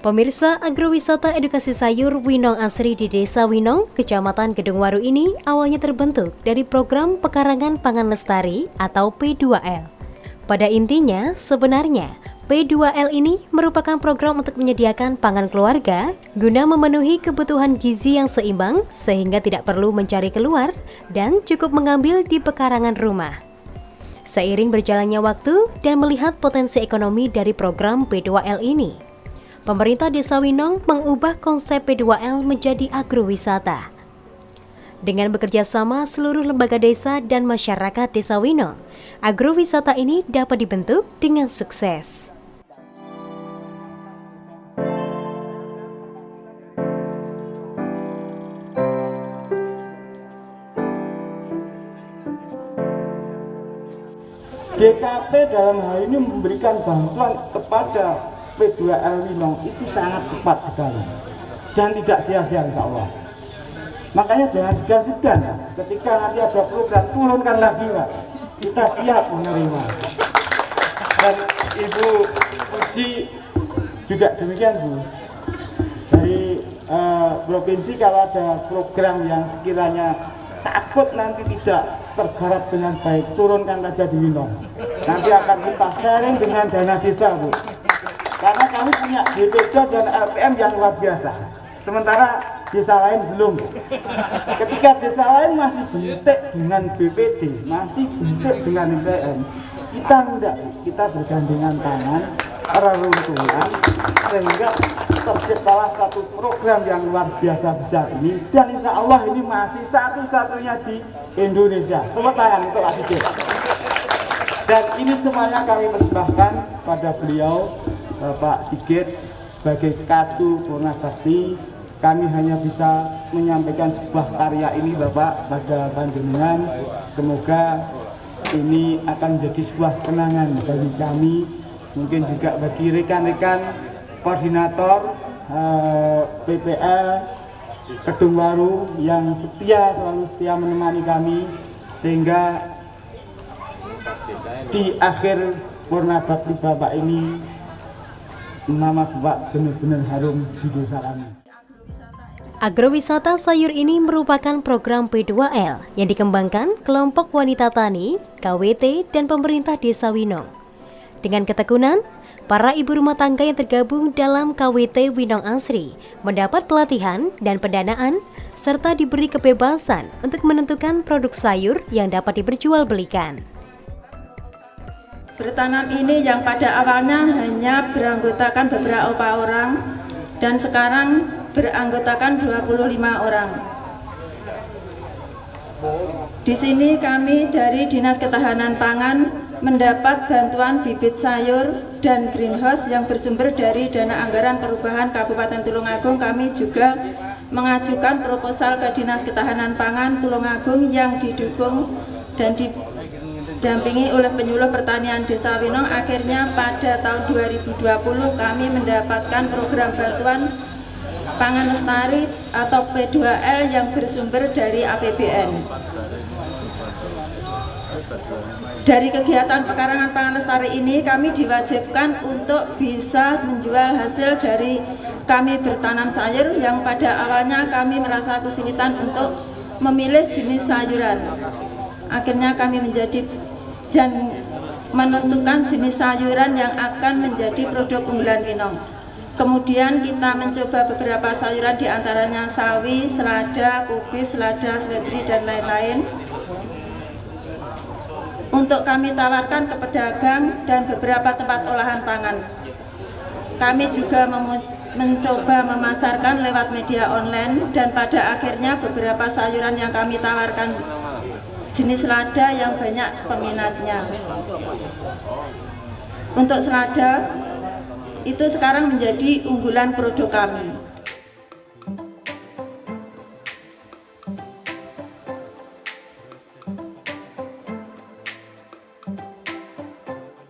Pemirsa, agrowisata edukasi sayur Winong Asri di Desa Winong, Kecamatan Kedungwaru ini awalnya terbentuk dari program Pekarangan Pangan Lestari atau P2L. Pada intinya, sebenarnya P2L ini merupakan program untuk menyediakan pangan keluarga guna memenuhi kebutuhan gizi yang seimbang sehingga tidak perlu mencari keluar dan cukup mengambil di pekarangan rumah. Seiring berjalannya waktu dan melihat potensi ekonomi dari program P2L ini, pemerintah Desa Winong mengubah konsep P2L menjadi agrowisata. Dengan bekerja sama seluruh lembaga desa dan masyarakat Desa Winong, agrowisata ini dapat dibentuk dengan sukses. DKP dalam hal ini memberikan bantuan kepada P2L Winong itu sangat tepat sekali dan tidak sia-sia insya Allah. Makanya jangan segan-segan ketika nanti ada program turunkan lagi Pak. Kita siap menerima. Dan Ibu Uci juga demikian Bu. Dari provinsi kalau ada program yang sekiranya takut nanti tidak tergarap dengan baik, turunkan saja di Winong. Nanti akan kita sharing dengan dana desa Bu. Karena kami punya BPD dan LPM yang luar biasa. Sementara desa lain belum. Ketika desa lain masih bentik dengan BPD, masih bentik dengan LPM, kita enggak, kita bergandengan tangan, reruntuhan, sehingga terciptalah satu program yang luar biasa besar ini. Dan insya Allah ini masih satu-satunya di Indonesia. Tepuk tangan untuk Pak Sigit. Dan ini semuanya kami persembahkan pada beliau, Bapak Sigit, sebagai Katu Purna Bakti. Kami hanya bisa menyampaikan sebuah karya ini Bapak pada panjenengan. Semoga ini akan menjadi sebuah kenangan bagi kami, mungkin juga bagi rekan-rekan koordinator PPL Kedungwaru yang selalu setia menemani kami, sehingga di akhir Purna Bakti Bapak ini nama Bapak benar-benar harum di desa kami. Agrowisata sayur ini merupakan program P2L yang dikembangkan kelompok wanita tani, KWT, dan pemerintah Desa Winong. Dengan ketekunan, para ibu rumah tangga yang tergabung dalam KWT Winong Asri mendapat pelatihan dan pendanaan serta diberi kebebasan untuk menentukan produk sayur yang dapat diperjualbelikan. Bertanam ini yang pada awalnya hanya beranggotakan beberapa orang dan sekarang beranggotakan 25 orang. Di sini kami dari Dinas Ketahanan Pangan mendapat bantuan bibit sayur dan greenhouse yang bersumber dari dana anggaran perubahan Kabupaten Tulungagung. Kami juga mengajukan proposal ke Dinas Ketahanan Pangan Tulungagung yang didukung dan didampingi oleh penyuluh pertanian Desa Winong. Akhirnya pada tahun 2020 kami mendapatkan program bantuan Pangan Lestari atau P2L yang bersumber dari APBN. Dari kegiatan pekarangan Pangan Lestari ini kami diwajibkan untuk bisa menjual hasil dari kami bertanam sayur yang pada awalnya kami merasa kesulitan untuk memilih jenis sayuran. Akhirnya kami menjadi dan menentukan jenis sayuran yang akan menjadi produk unggulan Winong. Kemudian kita mencoba beberapa sayuran diantaranya sawi, selada, kubis, selada, seledri, dan lain-lain. Untuk kami tawarkan ke pedagang dan beberapa tempat olahan pangan. Kami juga mencoba memasarkan lewat media online dan pada akhirnya beberapa sayuran yang kami tawarkan jenis selada yang banyak peminatnya. Untuk selada itu sekarang menjadi unggulan produk kami.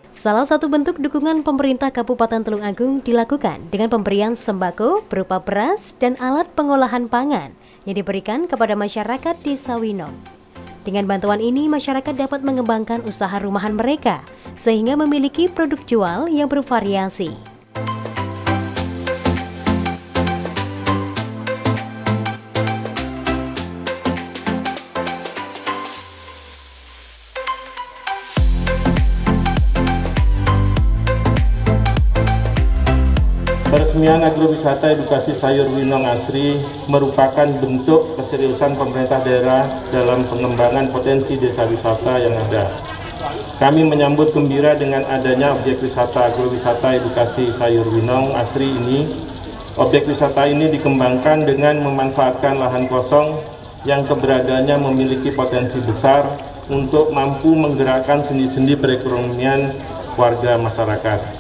Salah satu bentuk dukungan pemerintah Kabupaten Tulungagung dilakukan dengan pemberian sembako berupa beras dan alat pengolahan pangan yang diberikan kepada masyarakat Desa Winong. Dengan bantuan ini, masyarakat dapat mengembangkan usaha rumahan mereka sehingga memiliki produk jual yang bervariasi. Peresmian agrowisata edukasi sayur Winong Asri merupakan bentuk keseriusan pemerintah daerah dalam pengembangan potensi desa wisata yang ada. Kami menyambut gembira dengan adanya objek wisata agrowisata edukasi sayur Winong Asri ini. Objek wisata ini dikembangkan dengan memanfaatkan lahan kosong yang keberadaannya memiliki potensi besar untuk mampu menggerakkan sendi-sendi perekonomian warga masyarakat.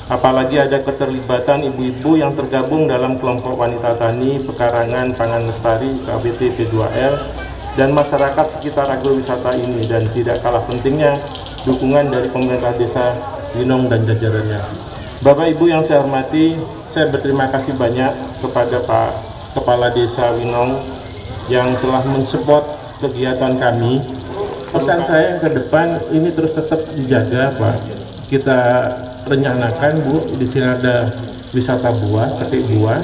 Apalagi ada keterlibatan ibu-ibu yang tergabung dalam kelompok wanita tani Pekarangan Pangan Lestari KBT P2L dan masyarakat sekitar agrowisata ini, dan tidak kalah pentingnya dukungan dari pemerintah desa Winong dan jajarannya. Bapak Ibu yang saya hormati, saya berterima kasih banyak kepada Pak Kepala Desa Winong yang telah mensupport kegiatan kami. Pesan saya yang ke depan ini terus tetap dijaga, Pak. Kita rencanakan, Bu, di sini ada wisata buah, petik buah.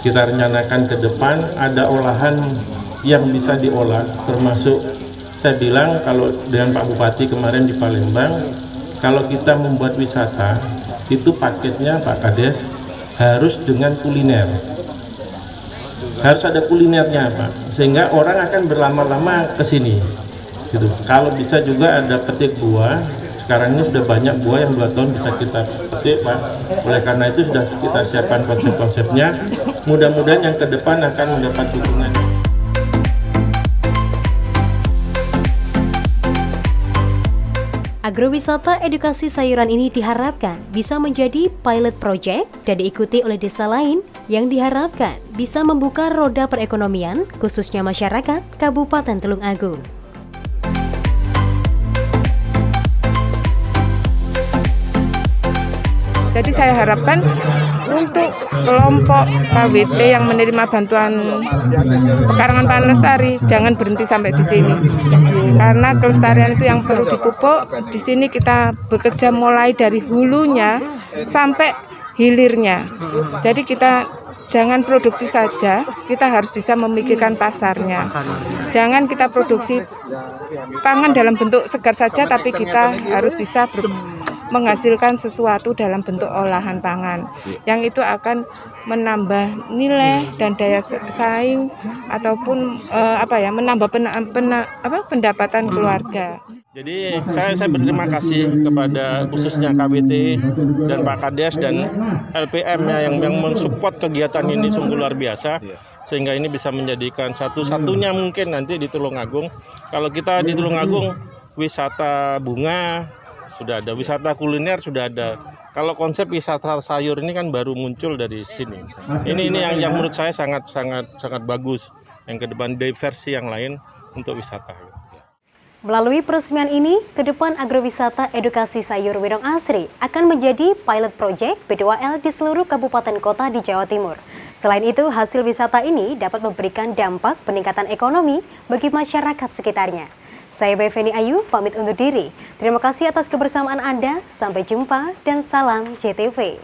Kita rencanakan ke depan ada olahan yang bisa diolah, termasuk saya bilang kalau dengan Pak Bupati kemarin di Palembang, kalau kita membuat wisata itu paketnya Pak Kades harus dengan kuliner. Harus ada kulinernya, Pak, sehingga orang akan berlama-lama ke sini. Gitu. Kalau bisa juga ada petik buah. Sekarang ini sudah banyak buah yang 2 tahun bisa kita petik, Pak. Oleh karena itu sudah kita siapkan konsep-konsepnya. Mudah-mudahan yang ke depan akan mendapat dukungan. Agrowisata edukasi sayuran ini diharapkan bisa menjadi pilot project dan diikuti oleh desa lain yang diharapkan bisa membuka roda perekonomian khususnya masyarakat Kabupaten Tulung Agung. Jadi saya harapkan untuk kelompok KWP yang menerima bantuan Pekarangan Pangan Lestari jangan berhenti sampai di sini. Karena kelestarian itu yang perlu dipupuk. Di sini kita bekerja mulai dari hulunya sampai hilirnya. Jadi kita jangan produksi saja, kita harus bisa memikirkan pasarnya. Jangan kita produksi pangan dalam bentuk segar saja, tapi kita harus bisa menghasilkan sesuatu dalam bentuk olahan pangan yang itu akan menambah nilai dan daya saing ataupun menambah pendapatan keluarga. Jadi saya berterima kasih kepada khususnya KBT dan Pak Kades dan LPM yang mensupport kegiatan ini sungguh luar biasa, sehingga ini bisa menjadikan satu-satunya mungkin nanti di Tulungagung. Kalau kita di Tulungagung wisata bunga sudah ada, wisata kuliner sudah ada. Kalau konsep wisata sayur ini kan baru muncul dari sini. Ini yang menurut saya sangat bagus. Yang ke depan diversi yang lain untuk wisata. Melalui peresmian ini, ke depan agrowisata edukasi sayur Winong Asri akan menjadi pilot project P2L di seluruh kabupaten kota di Jawa Timur. Selain itu, hasil wisata ini dapat memberikan dampak peningkatan ekonomi bagi masyarakat sekitarnya. Saya Beveni Ayu, pamit undur diri. Terima kasih atas kebersamaan Anda, sampai jumpa dan salam JTV.